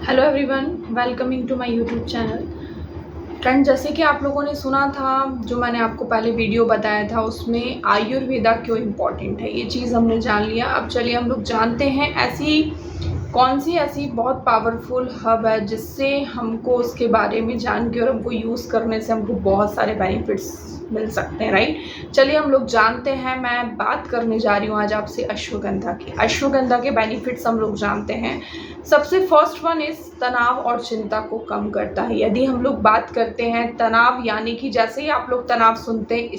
Hello everyone, welcoming to my YouTube channel. Friend, जैसे कि आप लोगों ने सुना था, जो मैंने आपको पहले वीडियो बताया था उसमें आयुर्वेदा क्यों इम्पॉर्टेंट है, ये चीज़ हमने जान लिया। अब चलिए हम लोग जानते हैं ऐसी कौन सी ऐसी बहुत पावरफुल हब है जिससे हमको उसके बारे में जान के और हमको यूज़ करने से हमको बहुत सारे बेनिफिट्स मिल सकते हैं, राइट। चलिए हम लोग जानते हैं। मैं बात करने जा रही हूँ आज आपसे अश्वगंधा की। अश्वगंधा के बेनिफिट्स हम लोग जानते हैं। सबसे फर्स्ट वन इज तनाव और चिंता को कम करता है। यदि हम लोग बात करते हैं तनाव, यानी कि जैसे ही आप लोग तनाव सुनते हैं,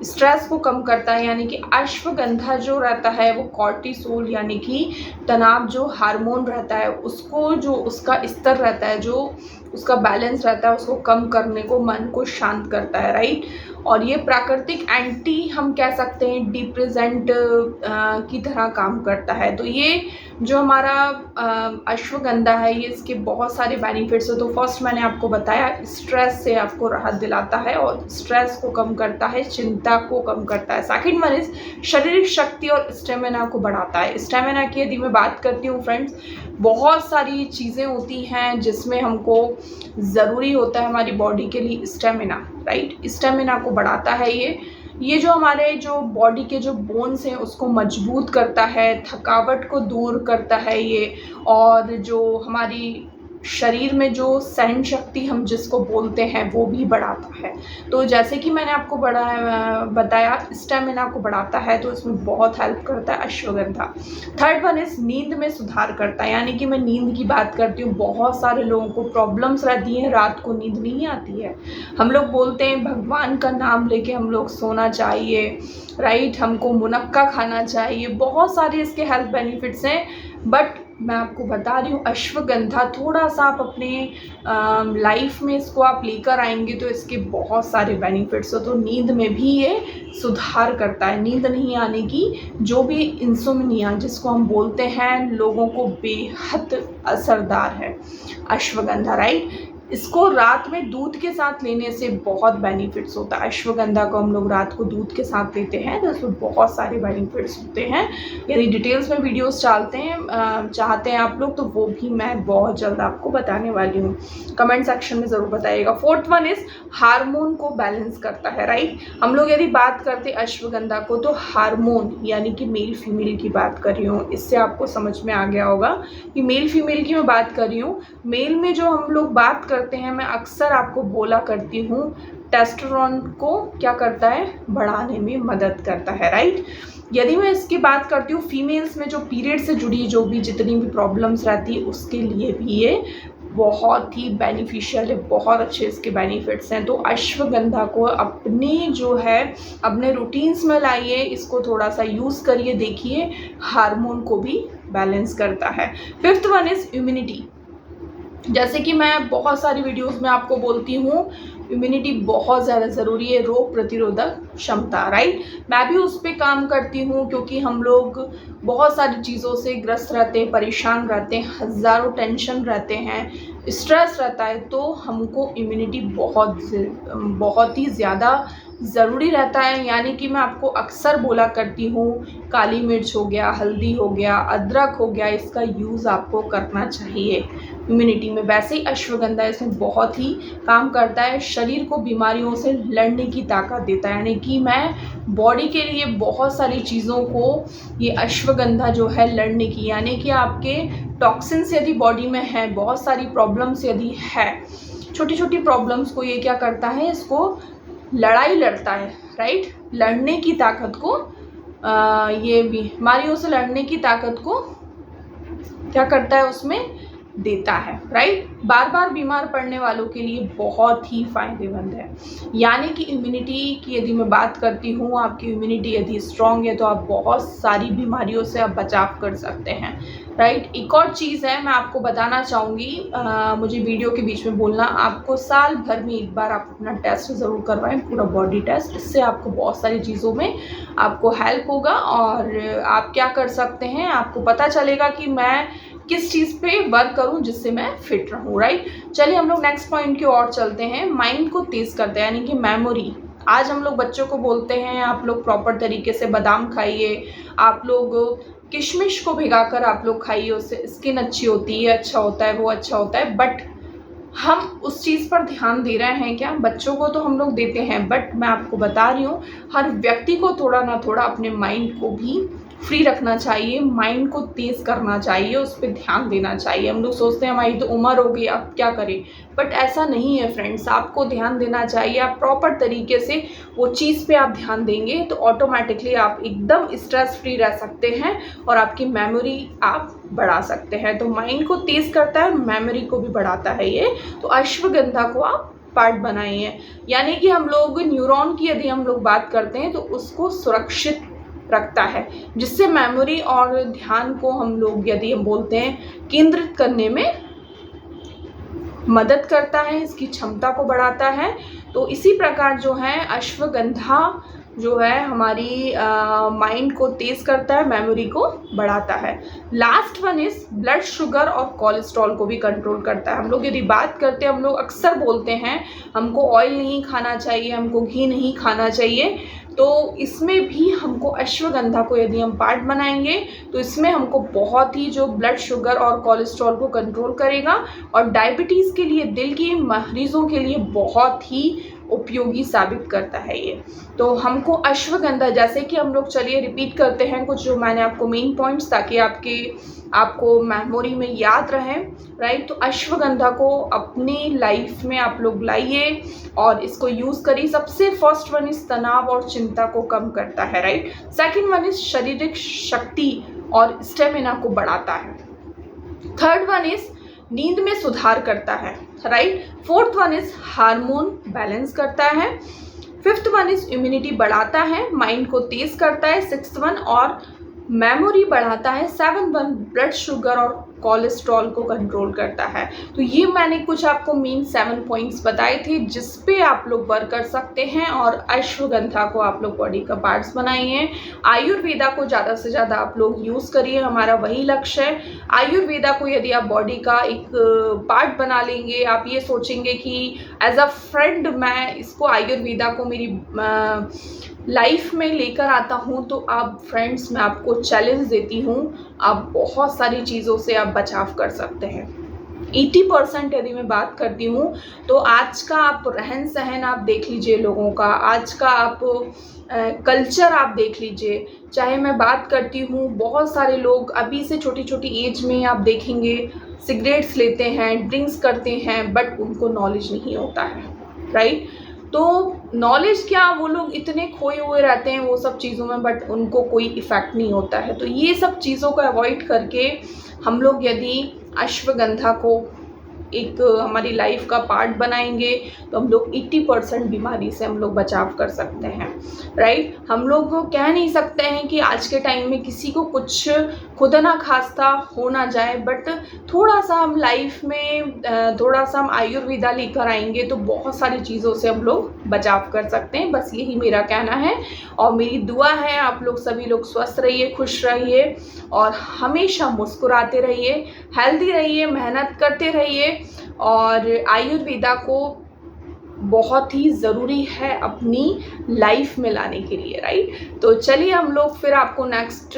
स्ट्रेस को कम करता है। यानी कि अश्वगंधा जो रहता है वो कॉर्टिसोल यानी कि तनाव जो हार्मोन रहता है उसको, जो उसका स्तर रहता है, जो उसका बैलेंस रहता है, उसको कम करने को, मन को शांत करता है, राइट। और ये प्राकृतिक एंटी हम कह सकते हैं डिप्रेसेंट की तरह काम करता है। तो ये जो हमारा अश्वगंधा है, ये इसके बहुत सारे बेनिफिट्स है। तो फर्स्ट मैंने आपको बताया, स्ट्रेस से आपको राहत दिलाता है और स्ट्रेस को कम करता है, चिंता को कम करता है। सेकंड वन इज शारीरिक शक्ति और स्टेमिना को बढ़ाता है। स्टेमिना की यदि मैं बात करती हूँ फ्रेंड्स, बहुत सारी चीज़ें होती हैं जिसमें हमको ज़रूरी होता है हमारी बॉडी के लिए स्टेमिना, राइट। स्टेमिना को बढ़ाता है ये जो हमारे जो बॉडी के जो बोन्स हैं उसको मजबूत करता है, थकावट को दूर करता है ये। और जो हमारी शरीर में जो सहन शक्ति हम जिसको बोलते हैं वो भी बढ़ाता है। तो जैसे कि मैंने आपको बताया स्टेमिना को बढ़ाता है, तो इसमें बहुत हेल्प करता है अश्वगंधा। थर्ड वन इज नींद में सुधार करता है। यानी कि मैं नींद की बात करती हूँ, बहुत सारे लोगों को प्रॉब्लम्स रहती हैं, रात को नींद नहीं आती है। हम लोग बोलते हैं भगवान का नाम लेके हम लोग सोना चाहिए, राइट, हमको मुनक्का खाना चाहिए, बहुत सारे इसके हेल्थ बेनिफिट्स हैं। बट मैं आपको बता रही हूँ अश्वगंधा थोड़ा सा आप अपने लाइफ में इसको आप लेकर आएंगे तो इसके बहुत सारे बेनिफिट्स हो। तो नींद में भी ये सुधार करता है, नींद नहीं आने की, जो भी इंसोम्निया जिसको हम बोलते हैं, लोगों को बेहद असरदार है अश्वगंधा, राइट। इसको रात में दूध के साथ लेने से बहुत बेनिफिट्स होता है। अश्वगंधा को हम लोग रात को दूध के साथ लेते हैं तो इसमें बहुत सारे बेनिफिट्स होते हैं। यदि डिटेल्स में वीडियोस चाहते हैं आप लोग, तो वो भी मैं बहुत जल्द आपको बताने वाली हूँ। कमेंट सेक्शन में ज़रूर बताइएगा। फोर्थ वन इज हार्मोन को बैलेंस करता है, राइट। हम लोग यदि बात करते हैं अश्वगंधा को, तो हार्मोन यानी कि मेल फीमेल की बात कर रही हूँ, इससे आपको समझ में आ गया होगा कि मेल फीमेल की मैं बात कर रही हूँ। मेल में जो हम लोग बात करते हैं, मैं अक्सर आपको बोला करती हूँ, टेस्टोस्टेरोन को क्या करता है, बढ़ाने में मदद करता है, राइट। यदि मैं इसकी बात करती हूँ फीमेल्स में, जो पीरियड से जुड़ी जो भी जितनी भी प्रॉब्लम्स रहती है उसके लिए भी ये बहुत ही बेनिफिशियल है, बहुत अच्छे इसके बेनिफिट्स हैं। तो अश्वगंधा को अपनी जो है अपने रूटीन्स में लाइए, इसको थोड़ा सा यूज़ करिए, देखिए हार्मोन को भी बैलेंस करता है। Fifth one is immunity. जैसे कि मैं बहुत सारी वीडियोस में आपको बोलती हूँ, इम्यूनिटी बहुत ज़्यादा ज़रूरी है, रोग प्रतिरोधक क्षमता, राइट। मैं भी उस पर काम करती हूँ क्योंकि हम लोग बहुत सारी चीज़ों से ग्रस्त रहते हैं, परेशान रहते हैं, हज़ारों टेंशन रहते हैं, स्ट्रेस रहता है। तो हमको इम्यूनिटी बहुत ही ज़्यादा ज़रूरी रहता है। यानी कि मैं आपको अक्सर बोला करती हूँ, काली मिर्च हो गया, हल्दी हो गया, अदरक हो गया, इसका यूज़ आपको करना चाहिए इम्यूनिटी में। वैसे ही अश्वगंधा इसमें बहुत ही काम करता है, शरीर को बीमारियों से लड़ने की ताकत देता है। यानी कि मैं बॉडी के लिए बहुत सारी चीज़ों को ये अश्वगंधा जो है लड़ने की, यानी कि आपके टॉक्सिन्स यदि बॉडी में है, बहुत सारी प्रॉब्लम्स यदि है, छोटी छोटी प्रॉब्लम्स को ये क्या करता है, इसको लड़ाई लड़ता है, राइट। लड़ने की ताकत को ये बीमारियों से लड़ने की ताकत को क्या करता है, उसमें देता है, राइट। बार बार बीमार पड़ने वालों के लिए बहुत ही फायदेमंद है। यानी कि इम्यूनिटी की यदि मैं बात करती हूँ, आपकी इम्यूनिटी यदि स्ट्रांग है तो आप बहुत सारी बीमारियों से आप बचाव कर सकते हैं, राइट। एक और चीज़ है मैं आपको बताना चाहूँगी, मुझे वीडियो के बीच में बोलना, आपको साल भर में एक बार आप अपना टेस्ट ज़रूर करवाएं, पूरा बॉडी टेस्ट। इससे आपको बहुत सारी चीज़ों में आपको हेल्प होगा और आप क्या कर सकते हैं, आपको पता चलेगा कि मैं किस चीज़ पे वर्क करूं जिससे मैं फिट रहूं, राइट। चलिए हम लोग नेक्स्ट पॉइंट की ओर चलते हैं। माइंड को तेज करते हैं, यानी कि मेमोरी। आज हम लोग बच्चों को बोलते हैं आप लोग प्रॉपर तरीके से बादाम खाइए, आप लोग किशमिश को भिगाकर आप लोग खाइए, उससे स्किन अच्छी होती है, अच्छा होता है, वो अच्छा होता है। बट हम उस चीज़ पर ध्यान दे रहे हैं क्या? बच्चों को तो हम लोग देते हैं, बट मैं आपको बता रही हूँ हर व्यक्ति को थोड़ा ना थोड़ा अपने माइंड को भी फ्री रखना चाहिए, माइंड को तेज़ करना चाहिए, उस पर ध्यान देना चाहिए। हम लोग सोचते हैं हमारी तो उम्र हो गई, अब क्या करें, बट ऐसा नहीं है फ्रेंड्स। आपको ध्यान देना चाहिए, आप प्रॉपर तरीके से वो चीज़ पे आप ध्यान देंगे तो ऑटोमेटिकली आप एकदम स्ट्रेस फ्री रह सकते हैं और आपकी मेमोरी आप बढ़ा सकते हैं। तो माइंड को तेज़ करता है और मेमोरी को भी बढ़ाता है ये। तो अश्वगंधा को आप पार्ट बनाइए, यानी कि हम लोग न्यूरॉन की यदि हम लोग बात करते हैं तो उसको सुरक्षित रखता है, जिससे मेमोरी और ध्यान को हम लोग यदि हम बोलते हैं केंद्रित करने में मदद करता है, इसकी क्षमता को बढ़ाता है। तो इसी प्रकार जो है अश्वगंधा जो है हमारी माइंड को तेज़ करता है, मेमोरी को बढ़ाता है। Last one is blood sugar और कोलेस्ट्रॉल को भी कंट्रोल करता है। हम लोग यदि बात करते हैं, हम लोग अक्सर बोलते हैं हमको ऑयल नहीं खाना चाहिए, हमको घी नहीं खाना चाहिए, तो इसमें भी हमको अश्वगंधा को यदि हम पार्ट बनाएंगे तो इसमें हमको बहुत ही जो ब्लड शुगर और कोलेस्ट्रॉल को कंट्रोल करेगा और डायबिटीज़ के लिए, दिल के मरीज़ों के लिए बहुत ही उपयोगी साबित करता है ये। तो हमको अश्वगंधा, जैसे कि हम लोग चलिए रिपीट करते हैं कुछ जो मैंने आपको मेन पॉइंट्स, ताकि आपको मेमोरी में याद रहें, राइट। तो अश्वगंधा को अपनी लाइफ में आप लोग लाइए और इसको यूज़ करिए। सबसे फर्स्ट वन इस तनाव और चिंता को कम करता है, राइट। सेकंड वन इस शारीरिक शक्ति और स्टेमिना को बढ़ाता है। थर्ड वन इज नींद में सुधार करता है, right. Fourth one is hormone balance करता है। फिफ्थ वन इज इम्यूनिटी बढ़ाता है, माइंड को तेज करता है। सिक्स्थ वन और मेमोरी बढ़ाता है। सेवन वन ब्लड शुगर और कोलेस्ट्रॉल को कंट्रोल करता है। तो ये मैंने कुछ आपको मेन 7 पॉइंट्स बताए थे जिस पे आप लोग वर्क कर सकते हैं और अश्वगंधा को आप लोग बॉडी का पार्ट्स बनाइए। आयुर्वेदा को ज़्यादा से ज़्यादा आप लोग यूज़ करिए, हमारा वही लक्ष्य है। आयुर्वेदा को यदि आप बॉडी का एक पार्ट बना लेंगे, आप ये सोचेंगे कि एज अ फ्रेंड मैं इसको आयुर्वेदा को मेरी लाइफ में लेकर आता हूँ, तो आप फ्रेंड्स मैं आपको चैलेंज देती हूँ, आप बहुत सारी चीज़ों से आप बचाव कर सकते हैं। 80% यदि मैं बात करती हूँ तो आज का आप रहन सहन आप देख लीजिए लोगों का, आज का आप कल्चर आप देख लीजिए। चाहे मैं बात करती हूँ, बहुत सारे लोग अभी से छोटी छोटी एज में आप देखेंगे सिगरेट्स लेते हैं, ड्रिंक्स करते हैं, बट उनको नॉलेज नहीं होता है, राइट। तो नॉलेज क्या, वो लोग इतने खोए हुए रहते हैं वो सब चीज़ों में, बट उनको कोई इफ़ेक्ट नहीं होता है। तो ये सब चीज़ों को अवॉइड करके हम लोग यदि अश्वगंधा को एक हमारी लाइफ का पार्ट बनाएंगे तो हम लोग 80% बीमारी से हम लोग बचाव कर सकते हैं, राइट। हम लोग कह नहीं सकते हैं कि आज के टाइम में किसी को कुछ खुदा ना खास्ता हो ना जाए, बट थोड़ा सा हम लाइफ में थोड़ा सा हम आयुर्वेदा लेकर आएंगे तो बहुत सारी चीज़ों से हम लोग बचाव कर सकते हैं। बस यही मेरा कहना है और मेरी दुआ है आप लोग सभी लोग स्वस्थ रहिए, खुश रहिए और हमेशा मुस्कुराते रहिए, हेल्दी रहिए, मेहनत करते रहिए और आयुर्वेदा को बहुत ही ज़रूरी है अपनी लाइफ में लाने के लिए, राइट। तो चलिए हम लोग फिर आपको नेक्स्ट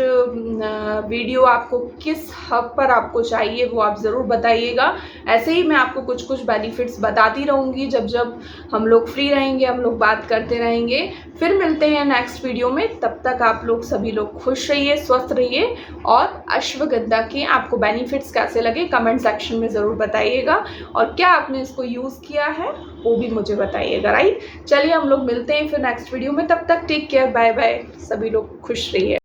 वीडियो आपको किस हब पर आपको चाहिए वो आप ज़रूर बताइएगा। ऐसे ही मैं आपको कुछ कुछ बेनिफिट्स बताती रहूँगी, जब जब हम लोग फ्री रहेंगे हम लोग बात करते रहेंगे। फिर मिलते हैं नेक्स्ट वीडियो में, तब तक आप लोग सभी लोग खुश रहिए, स्वस्थ रहिए और अश्वगंधा के आपको बेनिफिट्स कैसे लगे कमेंट सेक्शन में ज़रूर बताइएगा और क्या आपने इसको यूज़ किया है वो भी मुझे बताइएगा, राइट। चलिए हम लोग मिलते हैं फिर नेक्स्ट वीडियो में, तब तक टेक केयर, बाय बाय, सभी लोग खुश रहिए।